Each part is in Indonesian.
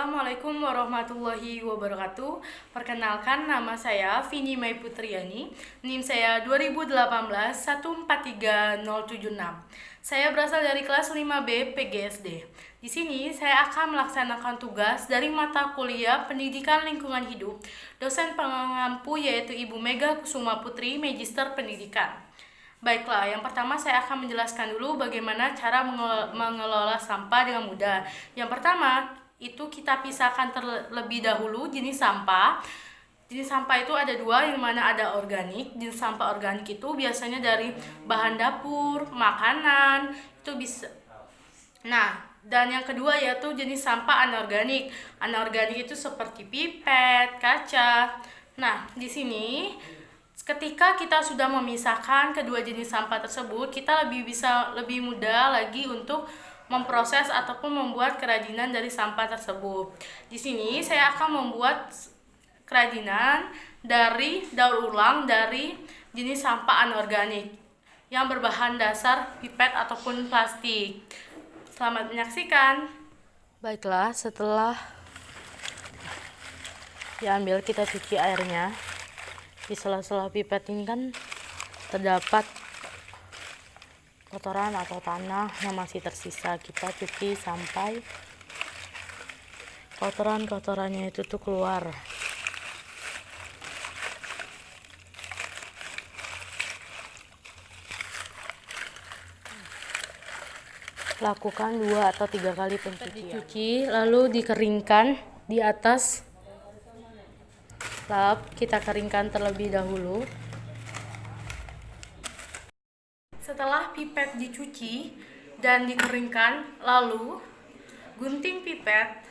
Assalamualaikum warahmatullahi wabarakatuh. Perkenalkan, nama saya Vini Mai Putriani. NIM saya 2018 143076. Saya berasal dari kelas 5B PGSD. Di sini saya akan melaksanakan tugas dari mata kuliah Pendidikan Lingkungan Hidup. Dosen pengampu yaitu Ibu Mega Kusuma Putri, Magister Pendidikan. Baiklah, yang pertama saya akan menjelaskan dulu bagaimana cara mengelola sampah dengan mudah. Yang pertama, itu kita pisahkan terlebih dahulu jenis sampah. Jenis sampah itu ada dua, yang mana ada organik. Jenis sampah organik itu biasanya dari bahan dapur, makanan, itu bisa. Nah, dan yang kedua yaitu jenis sampah anorganik. Anorganik itu seperti pipet, kaca. Nah, di sini ketika kita sudah memisahkan kedua jenis sampah tersebut, kita lebih mudah lagi untuk memproses ataupun membuat kerajinan dari sampah tersebut. Di sini saya akan membuat kerajinan dari daur ulang dari jenis sampah anorganik yang berbahan dasar pipet ataupun plastik. Selamat menyaksikan. Baiklah, setelah diambil, kita cuci airnya. Di sela-sela pipet ini kan terdapat kotoran atau tanah yang masih tersisa. Kita cuci sampai kotorannya itu tuh keluar. Lakukan 2 atau 3 kali pencucian. Dicuci lalu dikeringkan di atas lap. Kita keringkan terlebih dahulu. Setelah pipet dicuci dan dikeringkan, lalu gunting pipet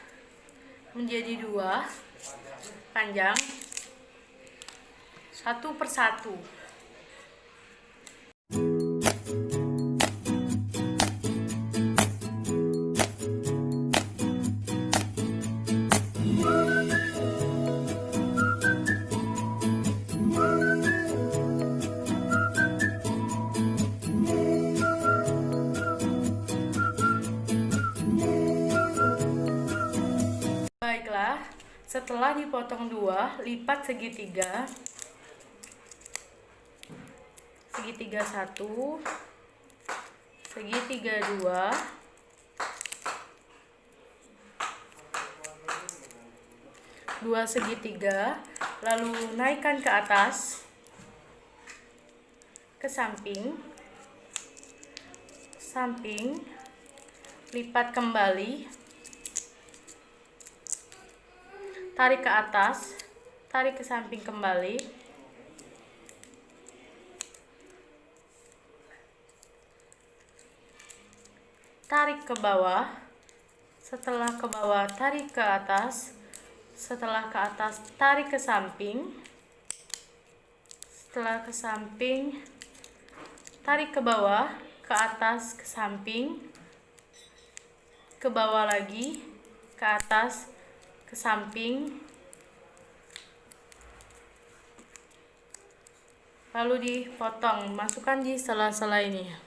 menjadi 2 panjang, 1 per 1. Baiklah, setelah dipotong 2, lipat segitiga. Segitiga 1, segitiga 2, dua segitiga, lalu naikkan ke atas, ke samping, lipat kembali, tarik ke atas, tarik ke samping kembali, tarik ke bawah. Setelah ke bawah, tarik ke atas. Setelah ke atas, tarik ke samping. Setelah ke samping, tarik ke bawah, ke atas, ke samping, ke bawah lagi, ke atas, ke samping, lalu dipotong, masukkan di sela-sela ini.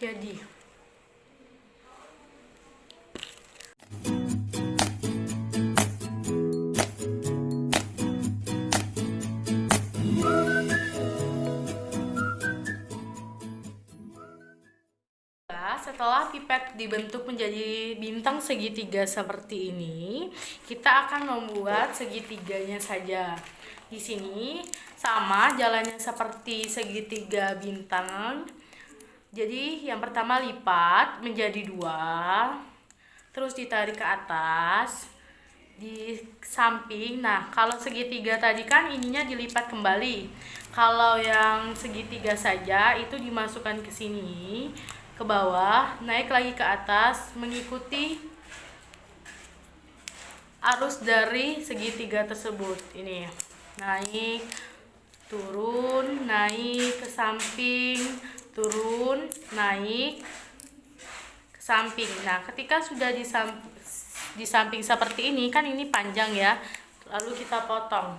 Jadi, Setelah pipet dibentuk menjadi bintang segitiga seperti ini, kita akan membuat segitiganya saja. Di sini sama jalannya seperti segitiga bintang. Jadi yang pertama lipat menjadi 2, terus ditarik ke atas di samping. Nah, kalau segitiga tadi kan ininya dilipat kembali. Kalau yang segitiga saja itu dimasukkan ke sini, ke bawah, naik lagi ke atas mengikuti arus dari segitiga tersebut. Ini naik, turun, naik ke samping, turun, naik ke samping. Nah, ketika sudah di samping seperti ini, kan ini panjang ya, lalu kita potong.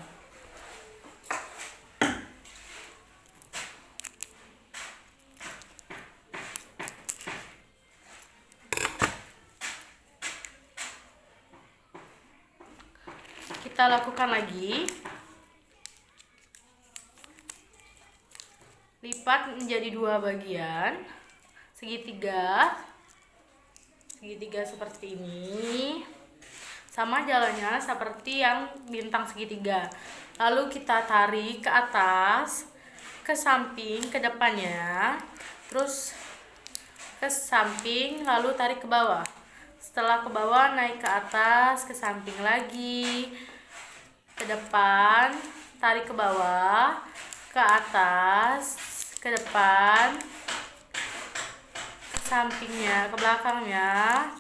Kita lakukan lagi, lipat menjadi 2 bagian, segitiga seperti ini, sama jalannya seperti yang bintang segitiga. Lalu kita tarik ke atas, ke samping, ke depannya, terus ke samping, lalu tarik ke bawah. Setelah ke bawah, naik ke atas, ke samping lagi, ke depan, tarik ke bawah, ke atas, ke depan, ke sampingnya, ke belakangnya,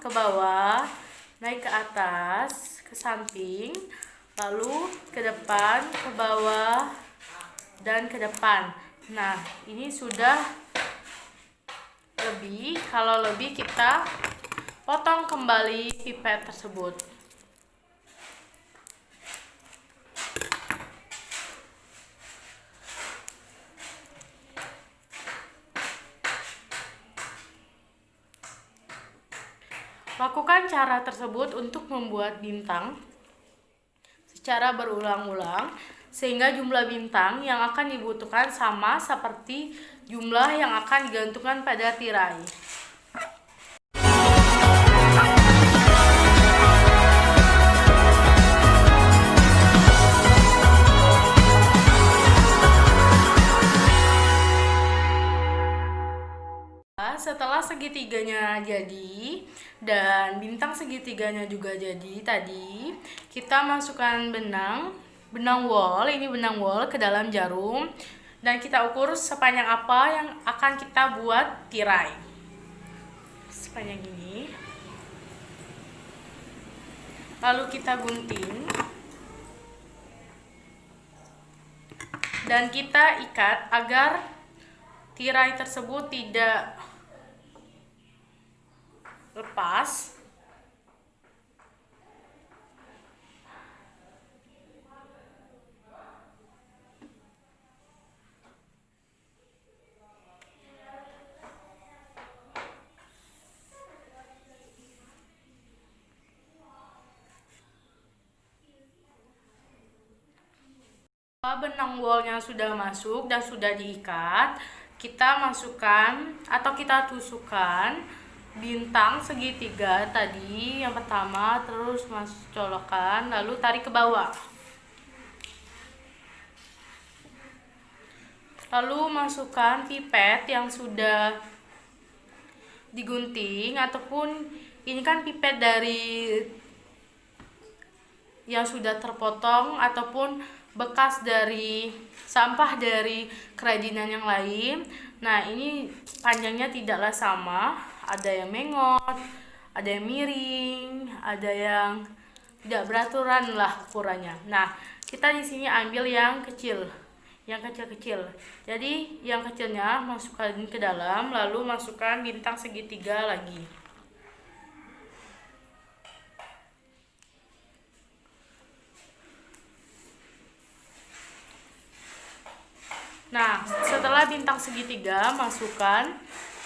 ke bawah, naik ke atas, ke samping, lalu ke depan, ke bawah, dan ke depan. Nah, ini sudah lebih. Kalau lebih, kita potong kembali pipet tersebut. Lakukan cara tersebut untuk membuat bintang secara berulang-ulang, sehingga jumlah bintang yang akan dibutuhkan sama seperti jumlah yang akan digantungkan pada tirai. Setelah segitiganya jadi dan bintang segitiganya juga jadi tadi, kita masukkan benang wol, ini benang wol ke dalam jarum, dan kita ukur sepanjang apa yang akan kita buat tirai. Sepanjang ini. Lalu kita gunting dan kita ikat agar tirai tersebut tidak lepas. Benang wolnya sudah masuk dan sudah diikat, kita masukkan atau kita tusukkan bintang segitiga tadi yang pertama, terus colokkan, lalu tarik ke bawah, lalu masukkan pipet yang sudah digunting, ataupun ini kan pipet dari yang sudah terpotong ataupun bekas dari sampah dari kerajinan yang lain. Nah, ini panjangnya tidaklah sama, ada yang mengot, ada yang miring, ada yang tidak beraturan lah ukurannya. Nah, kita di sini ambil yang kecil, yang kecil-kecil. Jadi yang kecilnya masukkan ke dalam, lalu masukkan bintang segitiga lagi. Nah, setelah bintang segitiga, masukkan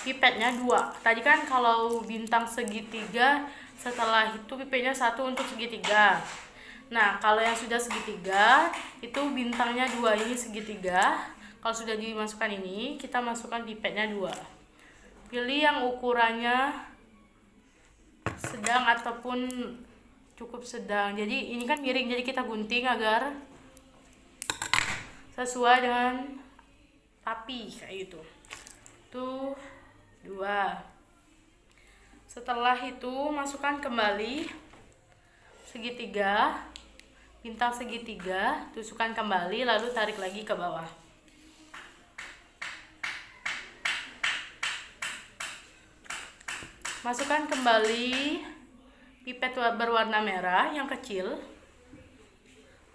pipetnya 2. Tadi kan kalau bintang segitiga, setelah itu pipetnya 1 untuk segitiga. Nah, kalau yang sudah segitiga, itu bintangnya 2, ini segitiga. Kalau sudah dimasukkan ini, kita masukkan pipetnya 2. pilih yang ukurannya sedang ataupun cukup sedang. Jadi ini kan miring, jadi kita gunting agar sesuai dengan rapi kayak gitu. Tuh 2. Setelah itu masukkan kembali segitiga, bintang segitiga, tusukkan kembali lalu tarik lagi ke bawah. Masukkan kembali pipet berwarna merah yang kecil,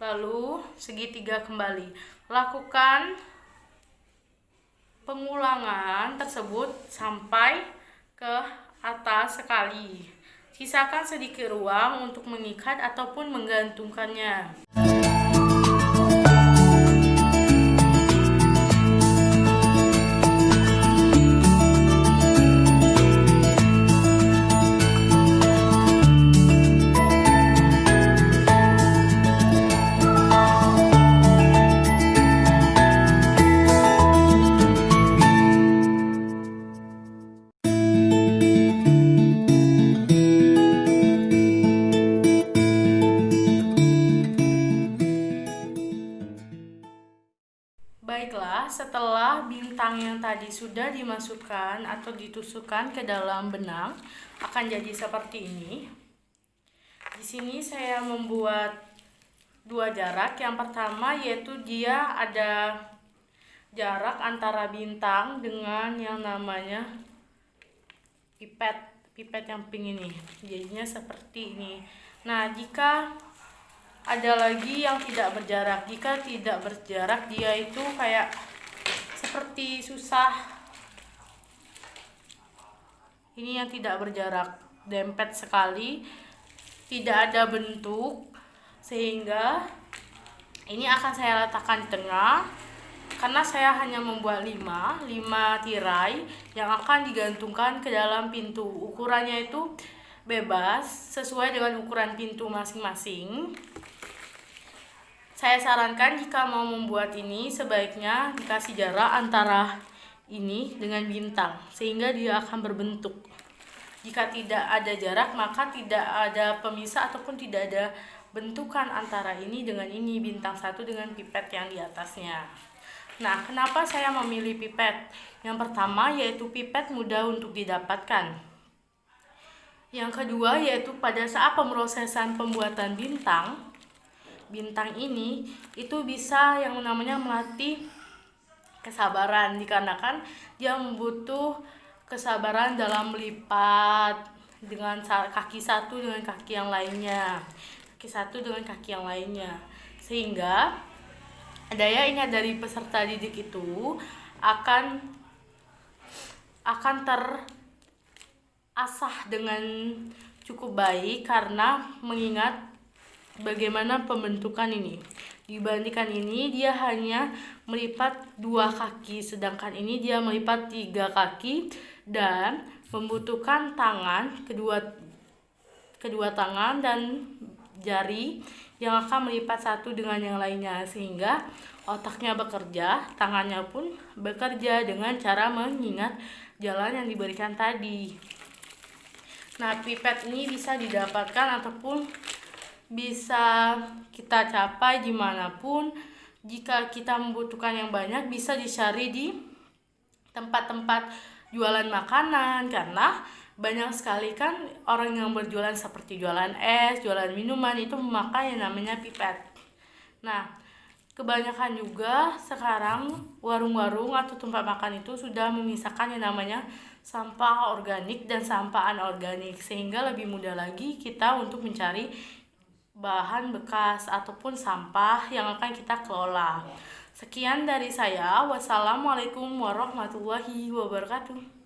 lalu segitiga kembali. Lakukan pengulangan tersebut sampai ke atas sekali. Sisakan sedikit ruang untuk mengikat ataupun menggantungkannya. Baiklah, setelah bintang yang tadi sudah dimasukkan atau ditusukkan ke dalam benang, akan jadi seperti ini. Di sini saya membuat 2 jarak. Yang pertama yaitu dia ada jarak antara bintang dengan yang namanya pipet yang pink ini. Jadinya seperti ini. Nah, jika ada lagi yang tidak berjarak. Jika tidak berjarak, dia itu kayak seperti susah. Ini yang tidak berjarak, dempet sekali, tidak ada bentuk, sehingga ini akan saya letakkan di tengah. Karena saya hanya membuat 5 tirai yang akan digantungkan ke dalam pintu. Ukurannya itu bebas sesuai dengan ukuran pintu masing-masing. Saya sarankan jika mau membuat ini sebaiknya dikasih jarak antara ini dengan bintang sehingga dia akan berbentuk. Jika tidak ada jarak maka tidak ada pemisah ataupun tidak ada bentukan antara ini dengan ini, bintang satu dengan pipet yang di atasnya. Nah, kenapa saya memilih pipet? Yang pertama yaitu pipet mudah untuk didapatkan. Yang kedua yaitu pada saat pemrosesan pembuatan bintang ini itu bisa yang namanya melatih kesabaran, dikarenakan dia membutuh kesabaran dalam melipat dengan kaki satu dengan kaki yang lainnya, sehingga daya ingat dari peserta didik itu akan terasah dengan cukup baik karena mengingat bagaimana pembentukan ini. Dibandingkan ini dia hanya melipat 2 kaki, sedangkan ini dia melipat 3 kaki dan membutuhkan kedua tangan dan jari yang akan melipat satu dengan yang lainnya, sehingga otaknya bekerja, tangannya pun bekerja dengan cara mengingat jalan yang diberikan tadi. Nah, pipet ini bisa didapatkan ataupun bisa kita capai dimanapun. Jika kita membutuhkan yang banyak bisa dicari di tempat-tempat jualan makanan, karena banyak sekali kan orang yang berjualan seperti jualan es, jualan minuman itu memakai yang namanya pipet. Nah, kebanyakan juga sekarang warung-warung atau tempat makan itu sudah memisahkan yang namanya sampah organik dan sampah anorganik, sehingga lebih mudah lagi kita untuk mencari bahan bekas ataupun sampah yang akan kita kelola. Sekian dari saya. Wassalamualaikum warahmatullahi wabarakatuh.